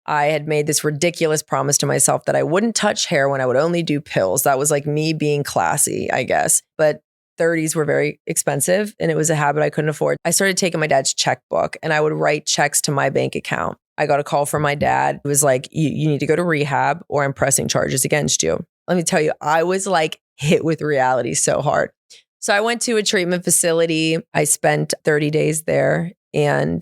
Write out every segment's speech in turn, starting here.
I had made this ridiculous promise to myself that I wouldn't touch heroin. I would only do pills. That was like me being classy, I guess. But 30s were very expensive and it was a habit I couldn't afford. I started taking my dad's checkbook and I would write checks to my bank account. I got a call from my dad. It was like, you need to go to rehab or I'm pressing charges against you. Let me tell you, I was like hit with reality so hard. So I went to a treatment facility. I spent 30 days there and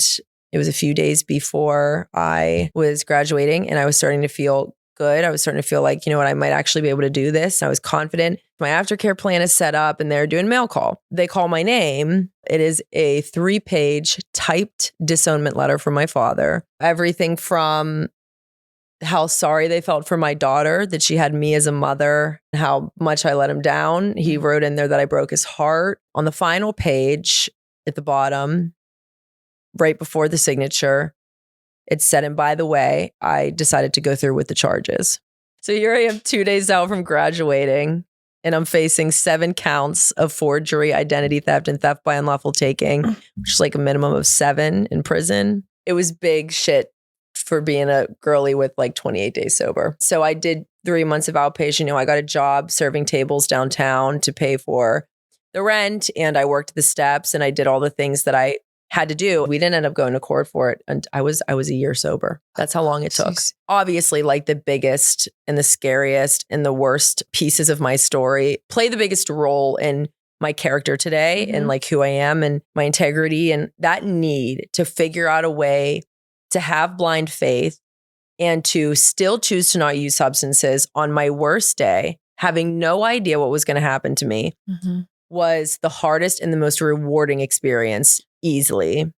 it was a few days before I was graduating and I was starting to feel good. I was starting to feel like, you know what, I might actually be able to do this. I was confident. My aftercare plan is set up and they're doing mail call. They call my name. It is a 3-page typed disownment letter from my father. Everything from how sorry they felt for my daughter, that she had me as a mother, how much I let him down. He wrote in there that I broke his heart. On the final page at the bottom, right before the signature, it said, and by the way, I decided to go through with the charges. So here I am 2 days out from graduating and I'm facing 7 counts of forgery, identity theft, and theft by unlawful taking, which is like a minimum of 7 in prison. It was big shit for being a girly with like 28 days sober. So I did 3 months of outpatient. You know, I got a job serving tables downtown to pay for the rent and I worked the steps and I did all the things that I had to do. We didn't end up going to court for it. And I was a year sober. That's how long it took. Jeez. Obviously, like the biggest and the scariest and the worst pieces of my story play the biggest role in my character today and like who I am and my integrity and that need to figure out a way to have blind faith and to still choose to not use substances on my worst day, having no idea what was going to happen to me, was the hardest and the most rewarding experience easily.